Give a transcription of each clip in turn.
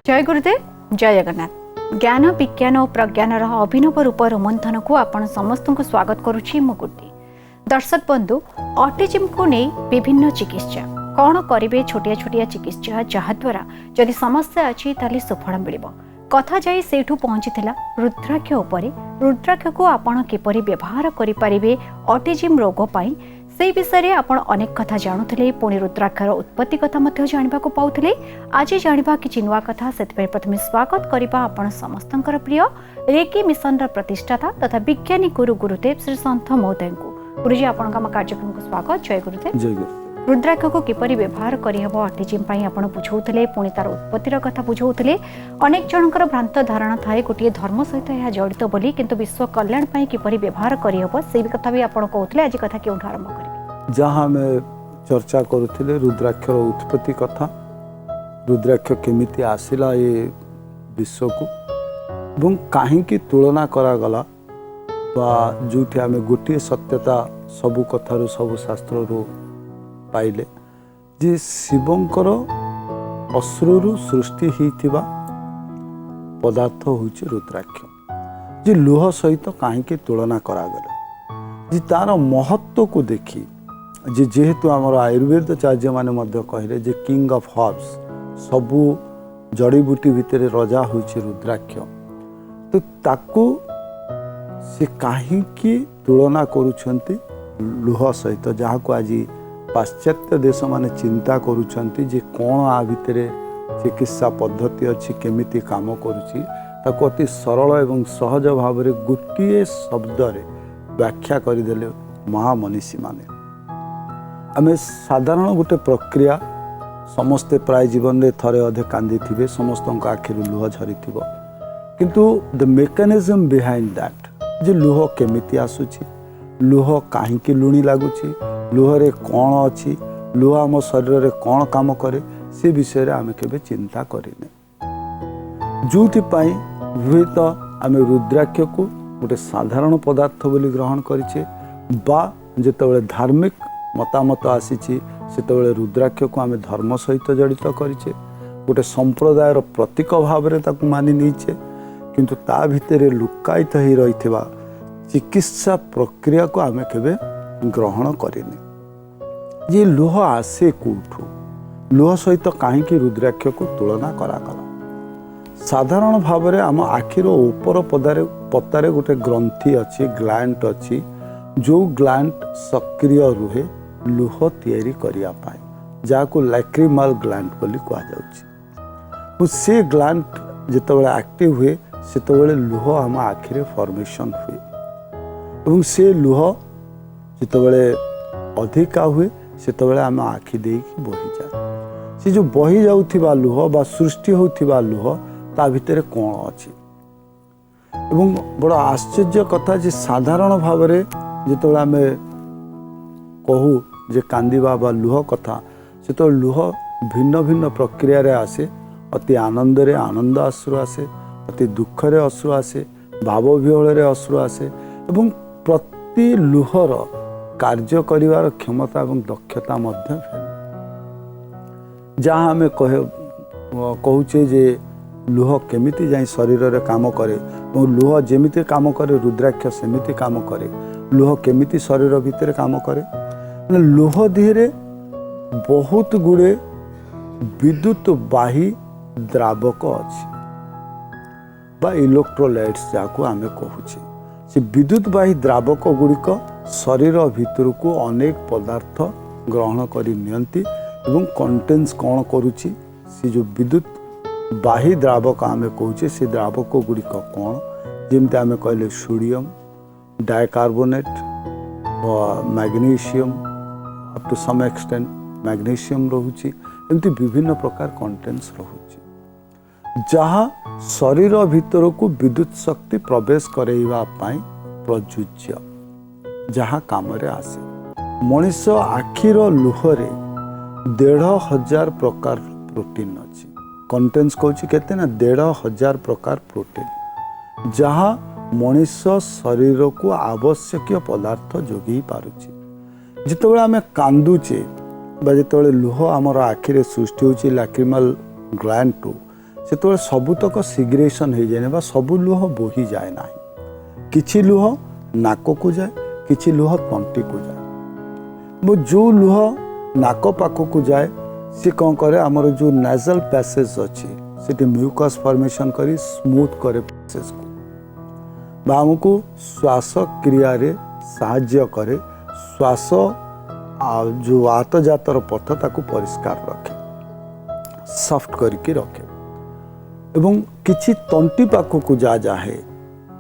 जय गुरुदेव जय जगन्नाथ। ज्ञान विज्ञान और प्रज्ञान अभिनव रूप रोमंथन को आपण समस्त को स्वागत करुछि मुकुटी। दर्शक बंधु, ऑटिज्म को नहीं विभिन्न चिकित्सा कौन करेंगे छोटिया छोटिया चिकित्सा जहाद्वारा जदि समस्या अच्छी ताली सुफल मिल कथा जाई सेठू पहुंची रुद्राक्ष उपरे। रुद्राक्ष को आपण किपरि व्यवहार करें ऑटिज्म रोग पाई से विषय में आप अनेक कथा जाणुले। पुणी रुद्राक्षर उत्पत्ति कथा जानवा पाते। आज जानवा कि नुआ कथा से प्रथम स्वागत करवा आपण समस्त प्रिय रेकी मिशन प्रतिष्ठाता तथा विज्ञानी गुरु गुरुदेव श्री संत महोदय को। गुरुजी आपण कार्यक्रम को स्वागत। जय गुरुदेव। जय गुरु। रुद्राक्ष को किपरि व्यवहार करहब ऑटिज्म पाई आपण बुझौले, पुणी तार उत्पत्तिर कथा बुझौले। अनेक जनकर भ्रांत धारणा थाए गोटे धर्म सहित यह जड़ित बोली, किंतु विश्व कल्याण पाई किपरि व्यवहार करहब से कथा भी आपण कहते। आज कथा क्यों आरंभ करेंगे जहाँ में चर्चा करुले रुद्राक्षर उत्पत्ति कथा, रुद्राक्ष केमिति आसिला ये विश्व को एवं कहीं तुलना करागला बा जोठी आमे गोटे सत्यता सबु कथारू सबु शास्त्ररू पाइले जे शिवंकर अश्रुरु सृष्टि होइथिबा पदार्थ होउछि रुद्राक्ष। जे लुह सहित कहीं तुलना करागला जे तार महत्व को देखी जे जेहेतु आमर आयुर्वेदाचार्य माने मध्य कहले जे किंग ऑफ हर्ब्स सबु जड़ी बूटी भितर रजा होइछि रुद्राक्ष। तो ताको से कहीं तुलना करुछंती लुह सहित, जहाँ को आज पाश्चात्य देश माने चिंता करुछंती जे कौन आ भितर चिकित्सा पद्धति अच्छी केमिति काम करुछि ताको अति सरल एवं सहज भाव में गोटे शब्द रे व्याख्या करदेले महामनीषी माने। आमे साधारण गोटे प्रक्रिया समस्ते प्राय जीवन में थरे अधे कांदी थिबे, समस्त आखिर लुह झरी थिबो, किंतु द मेकानिज्म बिहाइंड दैट जे लुह केमिति आसुछि, लुह काहींकी लुणी लागुछि, लुह रे कौन अछि, लुह आम शरीर रे कौन काम करे से विषय रे आमे केबे चिंता करिने। जोथि पाई हुएत आमे रुद्राक्ष को गोटे साधारण पदार्थ बोली ग्रहण करिछे बा जेतेबेले धार्मिक मतामत आसीछि सेतेबेले रुद्राक्ष को आमे धर्म सहित जड़ित करिछे, गोटे संप्रदायर प्रतीक भाव में ताकू मानि नहींचे, किंतु ता भितर लुकायित ही रहिथिबा चिकित्सा प्रक्रिया को आमे केबे ग्रहण करिने। ये लुह आसे कोठू, लुह सहित कहीं रुद्राक्ष को तुलना करागला। साधारण भाव में आम आखिर ऊपर पतारे गोटे ग्रंथि अच्छी, ग्लैंड अच्छी, जो ग्लैंड सक्रिय रुहे लुह तैयारी करिया पाए, जाको लैक्रिमल ग्लैंड बोली कहा जाउछि। से ग्लैंड जेतेबेले एक्टिव हुए सेतेबेले लुह आम आखिरे फॉर्मेशन हुए एवं से लुह जेतेबेले अधिका हुए सेतेबेले आम आखि देकी बही जाए। से जो बही जाउथिबा लुह बा सृष्टि होउथिबा लुह ता भितर कौन अछि एवं बड़ आश्चर्य कथा जे साधारण भाव में जेतेबेले आमे कहू जे कांदिबा बा लुह कथा से तो लुह भिन्न भिन्न प्रक्रिया रे आसे। अति आनंद रे आनंद अश्रु आसे, अति दुख रे अश्रु आसे, भाव विहल रे अश्रु आसे एवं प्रति लुहर कार्य करिवार क्षमता एवं दक्षता मध्य जहाँ आमे कहूचे जे लुह केमिति जाई शरीर रे काम करे और लुह जेमिति काम करे रुद्राक्ष सेमिति काम करे, लुह केमिति शरीर भितर काम करे। लुह धीरे बहुत गुड़े विद्युत बाही द्रावक अच्छी बा इलेक्ट्रोलाइट्स जाको आमे कहूचे। से विद्युत बाही द्रावक गुड़िक शरीर भितर को अनेक पदार्थ ग्रहण करि नियंती एवं कंटेन्स कौन करुची से जो विद्युत बाही द्रावक आमे कहूचे से द्रावक गुड़िक कौन जेमते आमे कहले sodium, bicarbonate, magnesium, up to some extent magnesium रहुची, एमती विभिन्न प्रकार कंटेन्स रहुची जहाँ शरीर भितर को विद्युत शक्ति प्रवेश करैबा पाई प्रयुज्य, जहाँ काम रे आसे। मनुष्य आखिर लुहरे 1500 प्रकार प्रोटीन अच्छी, कंटेन्स कहूँ केते ना 1500 प्रकार प्रोटीन, जहाँ मनुष्य शरीर को आवश्यक पदार्थ जोगी पारुची। जितेबाला आमे कांदुचे बा जितेबाला लुह आमर आखिरे सृष्टि होची लैक्रिमल ग्लैंड टू ସେତେବେଳେ ସବୁତକ ସିଗ୍ରେସନ୍ ହେଇଯାଏନି ବା ସବୁ ଲୁହ ବୋହି ଯାଏ ନାହିଁ। କିଛି ଲୁହ ନାକକୁ ଯାଏ, କିଛି ଲୁହ ତଣ୍ଟିକୁ ଯାଏ। ଯେଉଁ ଲୁହ ନାକ ପାଖକୁ ଯାଏ ସେ କ'ଣ କରେ, ଆମର ଯେଉଁ ନାଜାଲ୍ ପ୍ୟାସେଜ୍ ଅଛି ସେଠି ମ୍ୟୁକସ୍ ଫର୍ମେସନ୍ କରି ସ୍ମୁଥ୍ କରେ ପ୍ୟାସେଜ୍କୁ ବା ଆମକୁ ଶ୍ୱାସକ୍ରିୟାରେ ସାହାଯ୍ୟ କରେ। ଶ୍ୱାସ ଯେଉଁ ଆତଜାତର ପଥ ତାକୁ ପରିଷ୍କାର ରଖେ, ସଫ୍ଟ କରିକି ରଖେ। ଏବଂ କିଛି ତଣ୍ଟି ପାଖକୁ ଯାଏ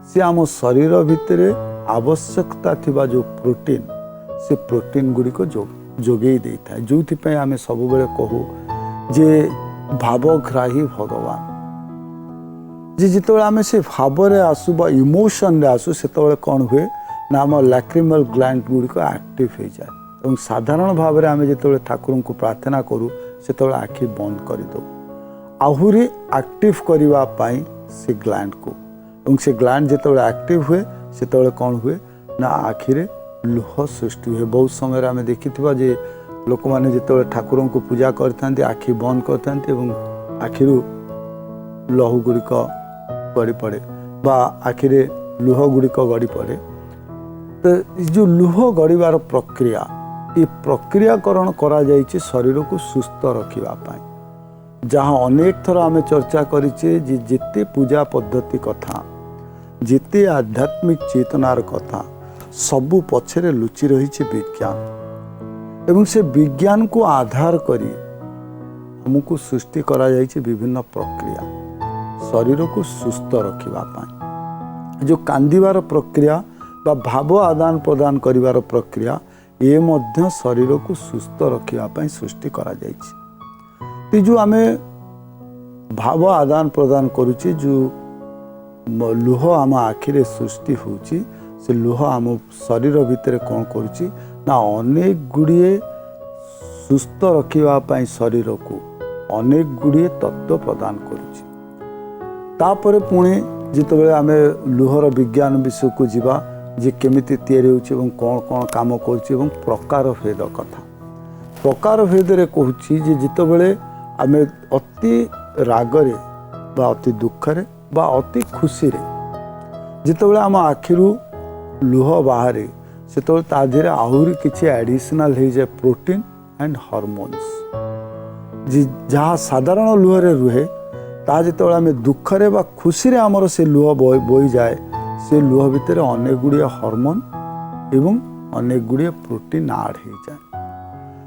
ସେ ଆମ ଶରୀର ଭିତରେ ଆବଶ୍ୟକତା ଥିବା ଯେଉଁ ପ୍ରୋଟିନ୍, ସେ ପ୍ରୋଟିନ୍ ଗୁଡ଼ିକ ଯୋଗାଇ ଦେଇଥାଏ। ଯେଉଁଥିପାଇଁ ଆମେ ସବୁବେଳେ କହୁ ଯେ ଭାବଗ୍ରାହୀ ଭଗବାନ। ଯେ ଯେତେବେଳେ ଆମେ ସେ ଭାବରେ ଆସୁ ବା ଇମୋସନରେ ଆସୁ ସେତେବେଳେ କ'ଣ ହୁଏ ନା ଆମ ଲାକ୍ରିମାଲ ଗ୍ଲାଣ୍ଡ ଗୁଡ଼ିକ ଆକ୍ଟିଭ ହେଇଯାଏ। ଏବଂ ସାଧାରଣ ଭାବରେ ଆମେ ଯେତେବେଳେ ଠାକୁରଙ୍କୁ ପ୍ରାର୍ଥନା କରୁ ସେତେବେଳେ ଆଖି ବନ୍ଦ କରିଦେଉ ଆହୁରି ଆକ୍ଟିଭ କରିବା ପାଇଁ ସେ ଗ୍ଲାଣ୍ଡକୁ। ଏବଂ ସେ ଗ୍ଲାଣ୍ଡ ଯେତେବେଳେ ଆକ୍ଟିଭ ହୁଏ ସେତେବେଳେ କ'ଣ ହୁଏ ନା ଆଖିରେ ଲୁହ ସୃଷ୍ଟି ହୁଏ। ବହୁତ ସମୟରେ ଆମେ ଦେଖିଥିବା ଯେ ଲୋକମାନେ ଯେତେବେଳେ ଠାକୁରଙ୍କୁ ପୂଜା କରିଥାନ୍ତି ଆଖି ବନ୍ଦ କରିଥାନ୍ତି ଏବଂ ଆଖିରୁ ଲହୁ ଗୁଡ଼ିକ ଗଡ଼ି ପଡ଼େ ବା ଆଖିରେ ଲୁହ ଗୁଡ଼ିକ ଗଡ଼ି ପଡ଼େ। ତ ଏ ଯେଉଁ ଲୁହ ଗଡ଼ିବାର ପ୍ରକ୍ରିୟା, ଏ ପ୍ରକ୍ରିୟାକରଣ କରାଯାଇଛି ଶରୀରକୁ ସୁସ୍ଥ ରଖିବା ପାଇଁ। ଯାହା ଅନେକ ଥର ଆମେ ଚର୍ଚ୍ଚା କରିଛେ ଯେ ଯେତେ ପୂଜା ପଦ୍ଧତି କଥା, ଯେତେ ଆଧ୍ୟାତ୍ମିକ ଚେତନାର କଥା, ସବୁ ପଛରେ ଲୁଚି ରହିଛି ବିଜ୍ଞାନ। ଏବଂ ସେ ବିଜ୍ଞାନକୁ ଆଧାର କରି ଆମକୁ ସୃଷ୍ଟି କରାଯାଇଛି ବିଭିନ୍ନ ପ୍ରକ୍ରିୟା ଶରୀରକୁ ସୁସ୍ଥ ରଖିବା ପାଇଁ। ଯେଉଁ କାନ୍ଦିବାର ପ୍ରକ୍ରିୟା ବା ଭାବ ଆଦାନ ପ୍ରଦାନ କରିବାର ପ୍ରକ୍ରିୟା, ଏ ମଧ୍ୟ ଶରୀରକୁ ସୁସ୍ଥ ରଖିବା ପାଇଁ ସୃଷ୍ଟି କରାଯାଇଛି। ଏ ଯେଉଁ ଆମେ ଭାବ ଆଦାନ ପ୍ରଦାନ କରୁଛେ, ଯେଉଁ ଲୁହ ଆମ ଆଖିରେ ସୃଷ୍ଟି ହେଉଛି, ସେ ଲୁହ ଆମ ଶରୀର ଭିତରେ କ'ଣ କରୁଛି ନା ଅନେକ ଗୁଡ଼ିଏ ସୁସ୍ଥ ରଖିବା ପାଇଁ ଶରୀରକୁ ଅନେକ ଗୁଡ଼ିଏ ତତ୍ତ୍ୱ ପ୍ରଦାନ କରୁଛି। ତାପରେ ପୁଣି ଯେତେବେଳେ ଆମେ ଲୁହର ବିଜ୍ଞାନ ବିଷୟକୁ ଯିବା ଯେ କେମିତି ତିଆରି ହେଉଛି ଏବଂ କ'ଣ କ'ଣ କାମ କରୁଛି ଏବଂ ପ୍ରକାର ଭେଦ କଥା। ପ୍ରକାର ଭେଦରେ କହୁଛି ଯେ ଯେତେବେଳେ ଆମେ ଅତି ରାଗରେ ବା ଅତି ଦୁଃଖରେ ବା ଅତି ଖୁସିରେ ଯେତେବେଳେ ଆମ ଆଖିରୁ ଲୁହ ବାହାରେ ସେତେବେଳେ ତା ଦେହରେ ଆହୁରି କିଛି ଆଡ଼ିସନାଲ୍ ହେଇଯାଏ ପ୍ରୋଟିନ୍ ଆଣ୍ଡ ହରମୋନ୍ସ। ଯାହା ସାଧାରଣ ଲୁହରେ ରୁହେ ତାହା ଯେତେବେଳେ ଆମେ ଦୁଃଖରେ ବା ଖୁସିରେ ଆମର ସେ ଲୁହ ବୋହିଯାଏ, ସେ ଲୁହ ଭିତରେ ଅନେକ ଗୁଡ଼ିଏ ହରମୋନ୍ ଏବଂ ଅନେକ ଗୁଡ଼ିଏ ପ୍ରୋଟିନ୍ ଆଡ଼୍ ହେଇଯାଏ।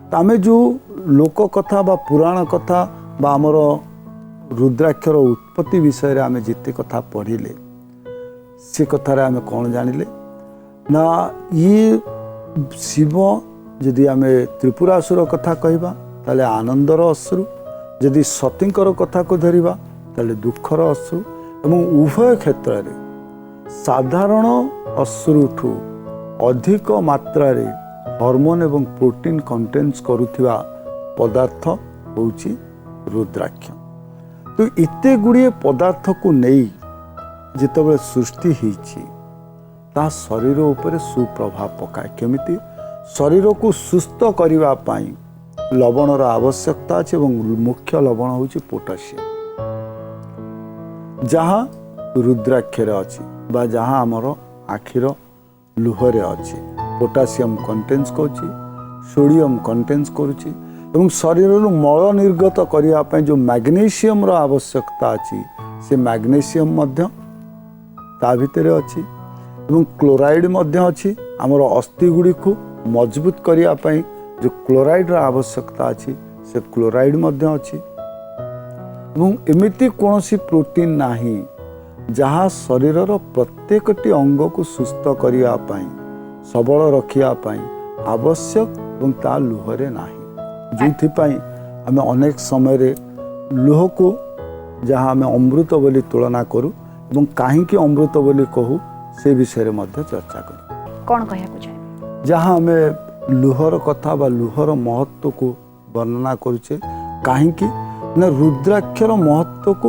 ତ ଆମେ ଯେଉଁ ଲୋକ କଥା ବା ପୁରାଣ କଥା ବା ଆମର ରୁଦ୍ରାକ୍ଷର ଉତ୍ପତ୍ତି ବିଷୟରେ ଆମେ ଯେତେ କଥା ପଢ଼ିଲେ ସେ କଥାରେ ଆମେ କ'ଣ ଜାଣିଲେ ନା ଇଏ ଶିବ, ଯଦି ଆମେ ତ୍ରିପୁରାସୁର କଥା କହିବା ତାହେଲେ ଆନନ୍ଦର ଅଶ୍ରୁ, ଯଦି ସତୀଙ୍କର କଥାକୁ ଧରିବା ତାହେଲେ ଦୁଃଖର ଅଶ୍ରୁ। ଏବଂ ଉଭୟ କ୍ଷେତ୍ରରେ ସାଧାରଣ ଅଶ୍ରୁଠୁ ଅଧିକ ମାତ୍ରାରେ ହରମୋନ୍ ଏବଂ ପ୍ରୋଟିନ୍ କଣ୍ଟେନ୍ସ କରୁଥିବା ପଦାର୍ଥ ହେଉଛି ରୁଦ୍ରାକ୍ଷ। ତ ଏତେ ଗୁଡ଼ିଏ ପଦାର୍ଥକୁ ନେଇ ଯେତେବେଳେ ସୃଷ୍ଟି ହେଇଛି ତାହା ଶରୀର ଉପରେ ସୁପ୍ରଭାବ ପକାଏ। କେମିତି? ଶରୀରକୁ ସୁସ୍ଥ କରିବା ପାଇଁ ଲବଣର ଆବଶ୍ୟକତା ଅଛି ଏବଂ ମୁଖ୍ୟ ଲବଣ ହେଉଛି ପୋଟାସିୟମ୍, ଯାହା ରୁଦ୍ରାକ୍ଷରେ ଅଛି ବା ଯାହା ଆମର ଆଖିର ଲୁହରେ ଅଛି। ପୋଟାସିୟମ୍ କଣ୍ଟେନ୍ସ କରୁଛି, ସୋଡ଼ିୟମ୍ କଣ୍ଟେନ୍ସ କରୁଛି ଏବଂ ଶରୀରରୁ ମଳ ନିର୍ଗତ କରିବା ପାଇଁ ଯେଉଁ ମ୍ୟାଗ୍ନେସିୟମର ଆବଶ୍ୟକତା ଅଛି ସେ ମ୍ୟାଗ୍ନେସିୟମ୍ ମଧ୍ୟ ତା ଭିତରେ ଅଛି। ଏବଂ କ୍ଲୋରାଇଡ଼୍ ମଧ୍ୟ ଅଛି। ଆମର ଅସ୍ଥି ଗୁଡ଼ିକୁ ମଜବୁତ କରିବା ପାଇଁ ଯେଉଁ କ୍ଲୋରାଇଡ଼୍ର ଆବଶ୍ୟକତା ଅଛି ସେ କ୍ଲୋରାଇଡ଼୍ ମଧ୍ୟ ଅଛି। ଏବଂ ଏମିତି କୌଣସି ପ୍ରୋଟିନ୍ ନାହିଁ ଯାହା ଶରୀରର ପ୍ରତ୍ୟେକଟି ଅଙ୍ଗକୁ ସୁସ୍ଥ କରିବା ପାଇଁ, ସବଳ ରଖିବା ପାଇଁ ଆବଶ୍ୟକ ଏବଂ ତା ଲୁହରେ ନାହିଁ। ଯେଉଁଥିପାଇଁ ଆମେ ଅନେକ ସମୟରେ ଲୁହକୁ ଯାହା ଆମେ ଅମୃତ ବୋଲି ତୁଳନା କରୁ ଏବଂ କାହିଁକି ଅମୃତ ବୋଲି କହୁ ସେ ବିଷୟରେ ମଧ୍ୟ ଚର୍ଚ୍ଚା କରୁ। କ'ଣ କହିବାକୁ ଚାହିଁବେ? ଯାହା ଆମେ ଲୁହର କଥା ବା ଲୁହର ମହତ୍ତ୍ୱକୁ ବର୍ଣ୍ଣନା କରୁଛେ, କାହିଁକି ନା ରୁଦ୍ରାକ୍ଷର ମହତ୍ତ୍ୱକୁ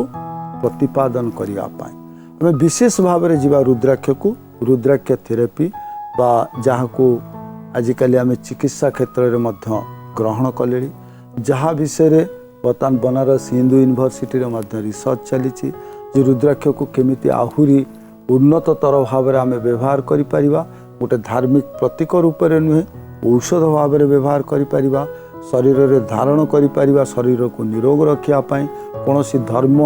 ପ୍ରତିପାଦନ କରିବା ପାଇଁ ଆମେ ବିଶେଷ ଭାବରେ ଯିବା ରୁଦ୍ରାକ୍ଷକୁ। ରୁଦ୍ରାକ୍ଷ ଥେରାପି ବା ଯାହାକୁ ଆଜିକାଲି ଆମେ ଚିକିତ୍ସା କ୍ଷେତ୍ରରେ ମଧ୍ୟ ଗ୍ରହଣ କଲେଣି, ଯାହା ବିଷୟରେ बर्तमान बनारस हिंदू यूनिवर्सिटी रिसर्च चली जे रुद्राक्ष को केमिति आहुरी उन्नततर भाव में आम व्यवहार करें गोटे धार्मिक प्रतीक रूप में नुहे औषध भाव में व्यवहार करें शरीर में धारण करें शरीर को निरोग रखापी कौन धर्म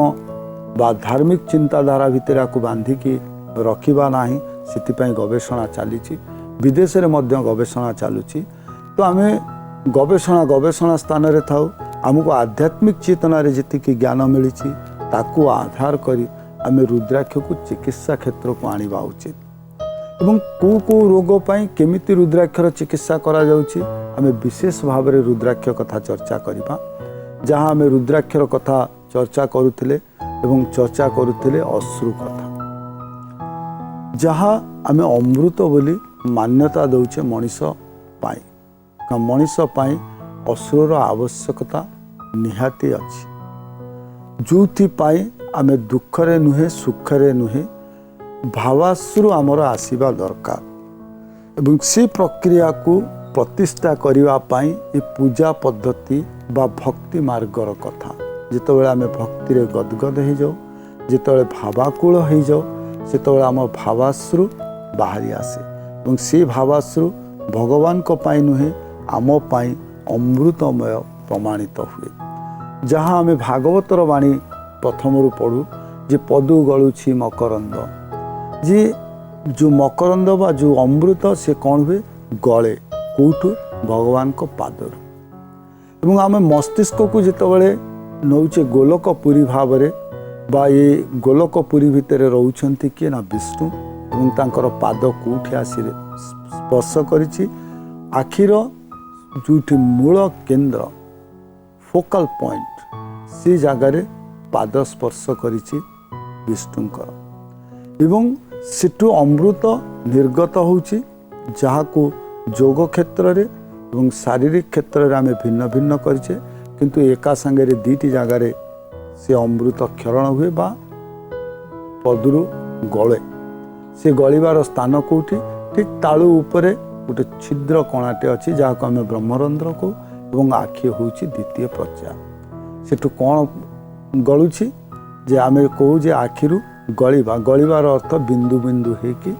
बा धार्मिक चिंताधारा भितर आपको बांधिकी रखा ना से गवेषणा चली विदेश में गवेषणा चलुची तो आम गवेषणा स्थान रे थाउ आमको आध्यात्मिक चेतना रे जी ज्ञान मिली ताकू आधार करी आम रुद्राक्ष को चिकित्सा क्षेत्र को आनिबा उचित एवं को रोग पाई केमिति रुद्राक्षर चिकित्सा करा जाउची आम विशेष भाव में रुद्राक्ष कथा चर्चा करबा जहाँ आम रुद्राक्षर कथा चर्चा करुथिले एवं चर्चा करुथिले अश्रु कथा जहाँ आम अमृत बोली मान्यता दौचे मनीष पाई का मनीष पाई अश्रुर आवश्यकता निहाती अच्छी जोथि पाई आम दुखरे नुहे सुखरे नुहे भावाश्रु आमर आसीबा दरकार एवं से प्रक्रिया को प्रतिष्ठा करिवा पाई ये पूजा पद्धति बा भक्ति मार्गर कथा जितेबाला आम भक्ति रे गदगद हो जाओ जितेबाला भावाकुल हो जाओ से आम भावाश्रु बाहरी आसे और से भावाश्रु भगवान को पाई नुहे आम पाई अमृतमय प्रमाणित हुए जहाँ आम भागवतर वाणी प्रथम पढ़ू जे पदु गलुछि मकरंद जे जो मकरंद बा जो अमृत से कौन हुए गले कौटू भगवान को पादर एवं आम मस्तिष्क को जितेबाला नौचे गोलकपुरी भाव में बा ये गोलकपुरी भितर रोचंती किए ना विष्णु एवं तांकर पाद कौटी आसी स्पर्श करिछि आखिर जोठी मूल केंद्र फोकल पॉइंट से जगार पाद स्पर्श करिछि विष्णुंकर एवं सेठु अमृत निर्गत होछि जहाको जोग क्षेत्र रे एवं शारीरिक क्षेत्र रे आमे भिन्न भिन्न करिछे किंतु एका संगे रे दीटी जगार से अमृत क्षरण हुए बा पदुरु गले से गलिबार स्थान कोठी ठीक तालु उपरे गोटे छिद्र कणाटे अच्छी जहाँ को आम ब्रह्मरंध्र को एवं आखि हूँ द्वितीय प्रज्ञा सेठु कौन गलुची जे आम कहू जे आखिरु गलिबार अर्थ बिंदु बिंदु होकि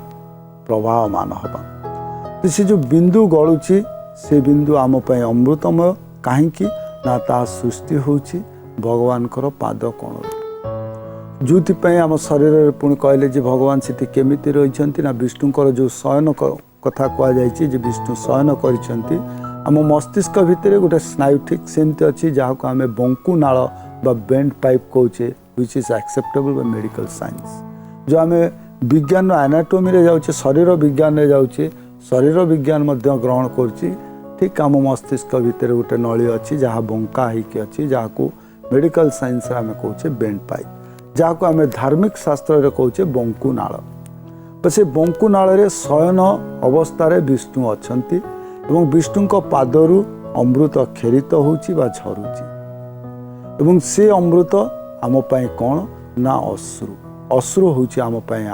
प्रवाहमान हवा तो से जो बिंदु गलुची से बिंदु आम पाई अमृतमय कहीं ना ता सृष्टि होची भगवान पाद कोण जो आम शरीर में पुणी कहले जे भगवान से केमिति रही ना विष्णुकर जो शयन कथा कहुई विष्णु शयन कर आम मस्तिष्क भितर गोटे स्नायु ठीक सेमती अच्छी जहाँ को आम बंकु नाल बा बेंड पाइप कहे which is acceptable bye medical science जो आम विज्ञान एनाटोमी रे जाऊे शरीर विज्ञान रे जाऊे शरीर विज्ञान ग्रहण कर ठीक आम मस्तिष्क भितर गोटे नली अच्छी जहाँ बंका होकी अच्छी जहाँ को मेडिकल साइंस आम कहे बेंड पाइप जहाँ को आम धार्मिक शास्त्र कहे बंकु नाल तो से बंकु नाल शयन अवस्था विष्णु अछंती एवं विष्णु को पादरु अमृत खेरित होची बा झरुची एवं से अमृत आम पाई कौन ना अश्रु अश्रु होची आम पाई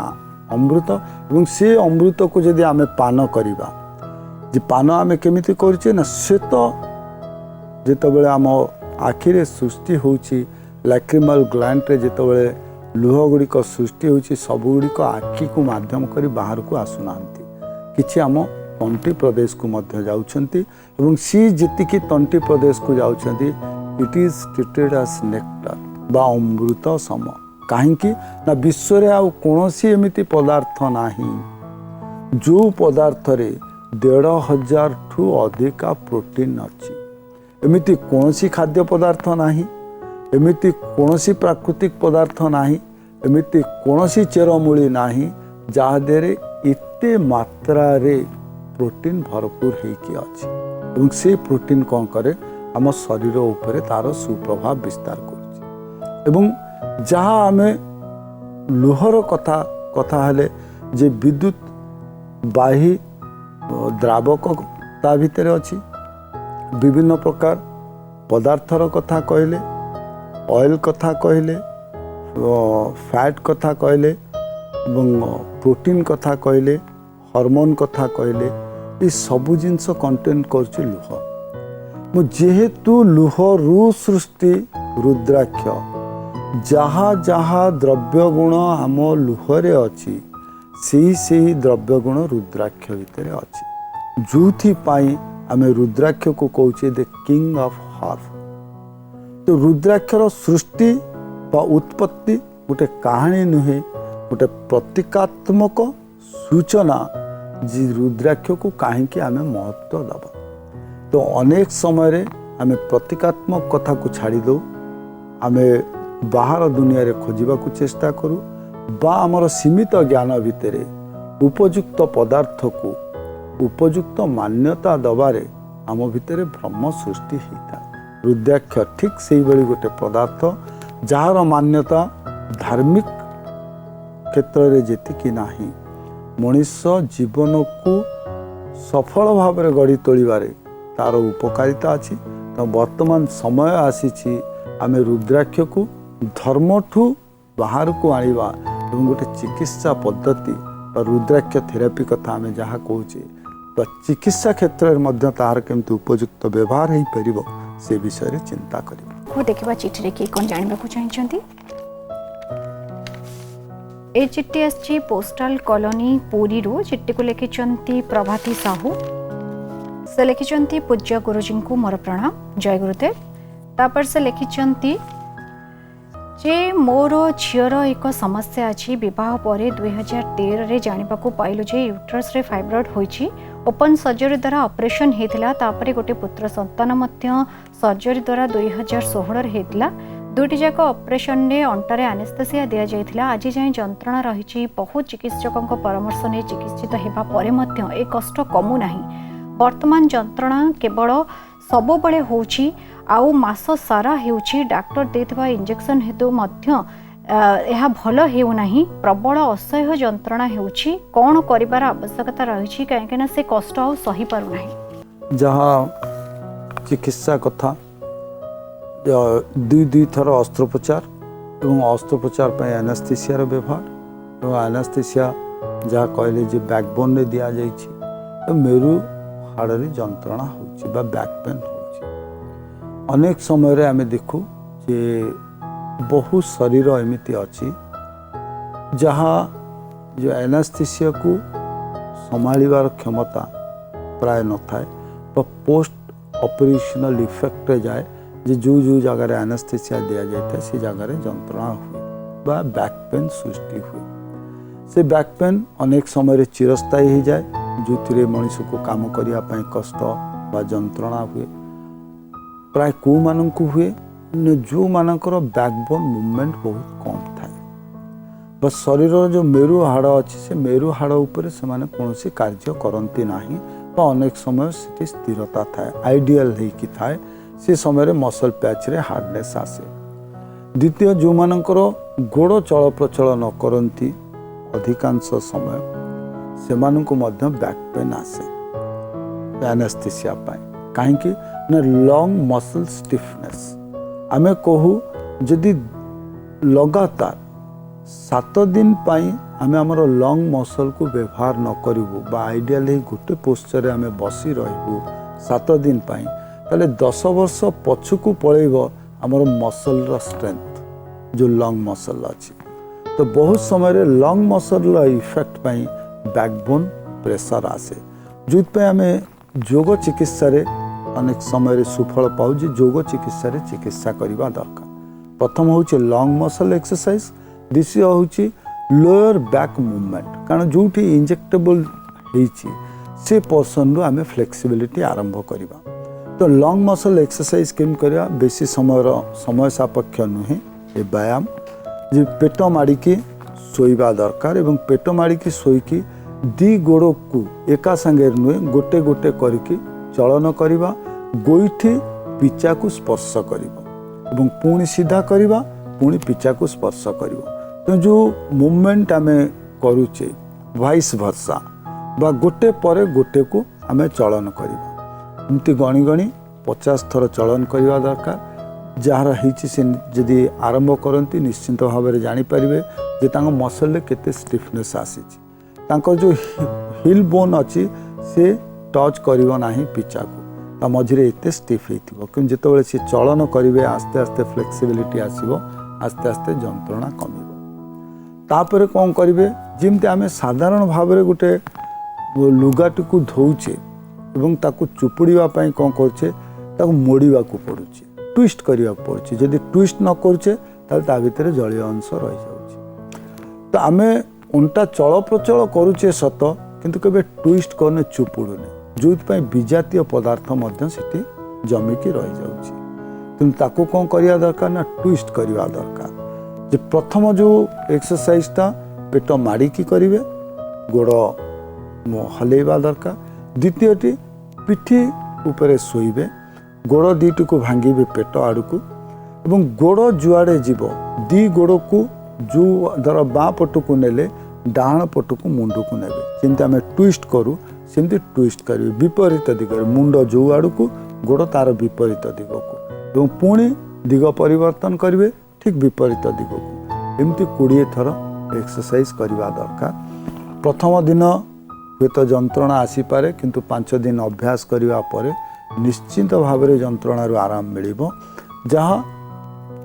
अमृत एवं से अमृत को जदि आम पान करिबा जे पान आम केमिति करछे ना श्वेत जेतेबेले आम आखिरे सृष्टि होची लैक्रिमल ग्लैंड रे जेतेबेले लुह गुड़िक सृष्टि होची सबुगुड़िक आखि को माध्यम करी बाहर को आसुना किछि आम तंटी प्रदेश को मध्य जाउछंती एवं सी जेतिकी तंटी प्रदेश को जाउछंती it is treated as nectar बा अमृत सम कहीं ना विश्व रे आउ कोनोसी एमिति पदार्थ नाही जो पदार्थ रे 1500 ठू अधिका प्रोटीन अच्छी एमिति कोनोसी खाद्य पदार्थ नाही एमिति कोनोसी प्राकृतिक पदार्थ नाही एमिति कोनोसी चेरमूली नाही जहा देरे इते मात्रा रे प्रोटीन भरपूर होकी अच्छी एवं से प्रोटीन कौन करे आम शरीर उपरे तार सुप्रभाव विस्तार कर जहाँ आम लुहर कथा हेले जे विद्युत बाही द्रावक ता भितर अच्छी विभिन्न प्रकार पदार्थर कथा कहले ऑयल कथा कहले फैट कथा कहले प्रोटीन कथा कहले हार्मोन कथा कहले ये सबु जिनस कंटेन कर लुह जेहेतु लुह रु सृष्टि रुद्राक्ष जहाँ जहाँ द्रव्य गुण आम लुहरे अच्छी से ही द्रव्य गुण रुद्राक्ष भितर अच्छी जो आम रुद्राक्ष को कहचे द किंग ऑफ हर्ब। तो रुद्राक्षर सृष्टि बा उत्पत्ति गोटे कहानी नुहे गोटे प्रतीकात्मक सूचना जी रुद्राक्ष को कहीं आम महत्व दबा। तो अनेक समय आम प्रतीकात्मक कथा को छाड़ी दो आम बाहर दुनिया रे खोजिबा को चेष्टा करूँ बा आमर सीमित ज्ञान भितर उपयुक्त पदार्थ को उपयुक्त मान्यता दबारे आम भितर भ्रम सृष्टि होता है। रुद्राक्ष ठीक से ही गोटे पदार्थ जार मान्यता धार्मिक क्षेत्र में जेतिकी नाही मनीष जीवन को सफल भाव में गढ़ी तोड़े तार उपकारिता अच्छी। तो वर्तमान समय आसी आम रुद्राक्ष को धर्म ठू बाहर को आनिबा एवं गोटे चिकित्सा पद्धति रुद्राक्ष थेरापी कथा आम जहाँ कहूचे चिकित्सा क्षेत्र में तार केमती उपयुक्त व्यवहार हो पार से विषय चिंता कर देखा चिठी किए कौन जानवा चाहते ए चिट्ठी आसी पोस्टाल कॉलोनी पुरी रो चिट्ठी को लिखिं प्रभाती साहू से लिखिं पूज्य गुरुजी को मोर प्रणाम जय गुरुदेव। तापर से लिखिं जे मोर झीर एक समस्या अच्छी बह पर 2013 रे जानिबा को पाइलु जे यूट्रस रे फाइब्रॉइड होइछि ओपन सर्जरी द्वारा ऑपरेशन हेतिला तापरे गोटे पुत्र संतान मध्य सर्जरी द्वारा 2016 रे हेतिला दुईटी जाक ऑपरेशन रे अंटारे एनेस्थेसिया दिया जाइथिला आज जाय जंत्रणा रहिछि बहुत चिकित्सकों परामर्श ने चिकित्सित हेबा परे मध्य ए कष्ट कमु नाही वर्तमान जंत्रणा केवल सबु बळे होउछि आउ मास सारा हेउछि डॉक्टर देथिबा इंजेक्शन हेतु मध्य यह भल हेउ नाही प्रबल असह्य जंत्रणा हेउछि कोन करिबार आवश्यकता रहिछि काहेकि ना से कष्ट आउ सही पारु नाही जहाँ चिकित्सा कथा दुई थर अस्त्रोपचार एवं अस्त्रोपचार पर एनास्थेसिया व्यवहार और एनास्थेसिया जहाँ कहले जे बैकबोन रे दिया जाइछि तो मेरु हाड़ जंत्रणा होछि बा बैक पेन होछि। अनेक समय रे आमे देखू जे बहु शरीर एमिति अछि जहाँ जो एनास्थेसिया को संभाळिबार क्षमता प्राय न थाए पोस्ट ऑपरेशनल इफेक्ट रे जाए जे जो जगह एनास्थेसिया दिया जाए से जगह जंत्रणा हुए बा बैक पेन सृष्टि हुए। से बैक पेन अनेक समय चिरस्थायी हो जाए जो मनीष को काम करने कष्ट बा जंत्रणा हुए प्राय को मानक हुए जो मानकर बैकबोन मूवमेंट बहुत कम थाए बस शरीर जो मेरु हाड़ अच्छी से मेरु हाड़ उपर से माने कौन कार्य करती नहीं बा अनेक समय से स्थिरता थाए आइडियल होकी थाए से समय मसल पैच रे हार्डनेस आसे। द्वितीय जो मानकर गोड़ चल प्रचल न करती अधिकांश समय से मानक मध्य बैक पेन आसे एनास्थेसिया कहीं ना लंग मसल स्टिफनेस आमे कहू जदि लगातार 7 दिन आमे हमर लंग मसल को व्यवहार न करूँ बा आइडियल गोटे पोस्चर आमे बसी रहू 7 दिन ताले 10 वर्ष पछकू पलैब आमर मसल स्ट्रेंथ जो लंग मसल अच्छी। तो बहुत समय lung muscle effect backbone pressure आसे जो आम योग चिकित्सा अनेक समय सुफल पाऊ योग चिकित्सा चिकित्सा करने दरकार। प्रथम हूँ लंग मसल एक्सरसाइज द्वितीय हूँ लोअर बैक मूवमेंट कारण जो इंजेक्टेबल से पर्सन रू आम फ्लेक्सिबिलिटी आरंभ करवा। तो लंग मसल एक्सरसाइज केम करवा बेसी समय सापेक्ष नुहे ये व्यायाम जे पेट माड़िकी शोवा दरकार एवं पेट माड़िकी शोईकी दी गोड़ को एका संगे नुहे गोटे गोटे करके चलन करवा गोईठी पिचा को स्पर्श करवा एवं पुणी सीधा करवा पुणी पिचा को स्पर्श करवा। तो जो मूवमेंट आम करुचे वाइस वर्षा बा गोटे पर गोटे को आम चलन करवा एमती गणी गणी 50 थर चलन करवा दरकार। जार से जदि आरंभ करती निश्चिंत भाव में जानीपारे जे मसल केते स्टिफनेस आसी जो हिल बोन अच्छी से टच करिवो नाही पिचा को ता मझिरे एते स्टिफ हेतिबो कि जेतेबेले से चलन करिवे आस्ते आस्ते फ्लेक्सिबिलिटी आसीबो आस्ते आस्ते जंत्रणा कमिबो तापर कौन करिवे जेमते आमे साधारण भाव में गोटे लुगाटी को धोचे एवं ताकू चुपुड़ीवा पई कौन करछे ताकू मोड़ीवा को पड़ुचे ट्विस्ट करिवा पड़ुचे जदि ट्विस्ट न करछे ताले ता भितर जलीय अंश रहि जाउचे तो आमे उनटा चल प्रचल करूचे सत किंतु केबे ट्विस्ट करने चुपुड़ुने जोथ पई विजातीय पदार्थ मध्य सेठी जमिकी रहि जाउचे किंतु ताकू कौन करिया दरकार ना ट्विस्ट करिवा दरकार जे प्रथम जो एक्सरसाइज टा पेट माड़िकी करिवे गोड़ हलेवा दरकार द्वितीयटी पिठी उपरे शोइबे गोड़ दीटी को भांगिबे पेट आड़ को एवं गोड़ जुआड़े जीव दी गोड़ को जो धर बाँ पट को नेले डाण पट को मुंड को नेबे जेमती आमे ट्विस्ट करू सेमती ट्विस्ट करिवे विपरीत दिग मुंड जो आड़ को गोड़ तार विपरीत दिग को एवं पुणी दिग परिवर्तन करिवे ठीक विपरीत दिग को एमती 20 थर एक्सरसाइज करवा दरकार प्रथम दिन हुए तो जंत्रणा आसी पारे किंतु 5 दिन अभ्यास करने पर निश्चित भाव में जंत्रणा आराम मिलिबो जहाँ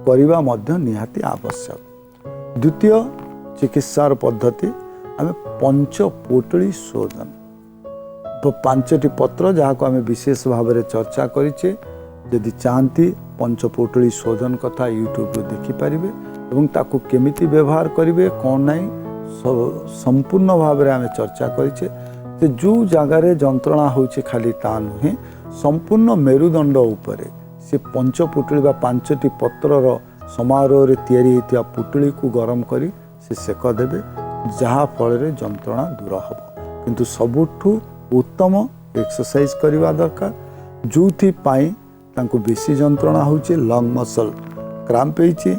करवा मध्य निहाती आवश्यक द्वितीय चिकित्सार पद्धति आम पंचपोटली शोधन तो 5टी पत्र जहाँ को आम विशेष भाव में चर्चा करिचे यदि चाहती पंचपोटली शोधन कथा यूट्यूब रे देखिपारे एवं ताकू केमिति व्यवहार करेंगे कौन नहीं संपूर्ण भाव में आम चर्चा करिचे जो जगार जंत्रणा होचे खाली ता नुहे संपूर्ण मेरुदंड उपरे से पंचपुटली बा 5टी पत्रर समारोह रे तैयारी होता पुटली को गरम करी से सेक देवे जहाँ फल जंत्रणा दूर हम किंतु सबुठु उत्तम एक्सरसाइज करवा दरकार जो तांको बेसी जंत्रणा होचे लंग मसल क्राम्प होची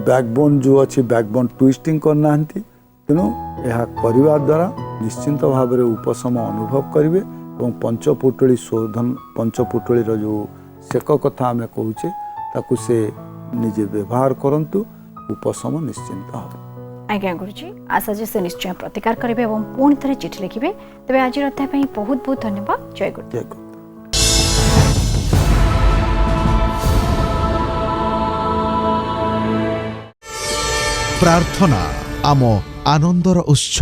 बैकबोन जो अच्छी बैकबोन ट्विस्टिंग करना तेणु यह करने द्वारा निश्चिंत भाव में उपशम अनुभव करेंगे और पंचपुटली शोधन पंचपुटली जो सेक कथा आम कहूचे ताकू से निजे व्यवहार करंतु उपशम निश्चिंत हम आज्ञा गुरुजी आशा जे से निश्चय प्रतिकार करेंगे और पुणी थे चिठी लिखे तेज आज अध्याय बहुत बहुत धन्यवाद जय गुरु जय गुरु प्रार्थना आम आनंदर उत्स।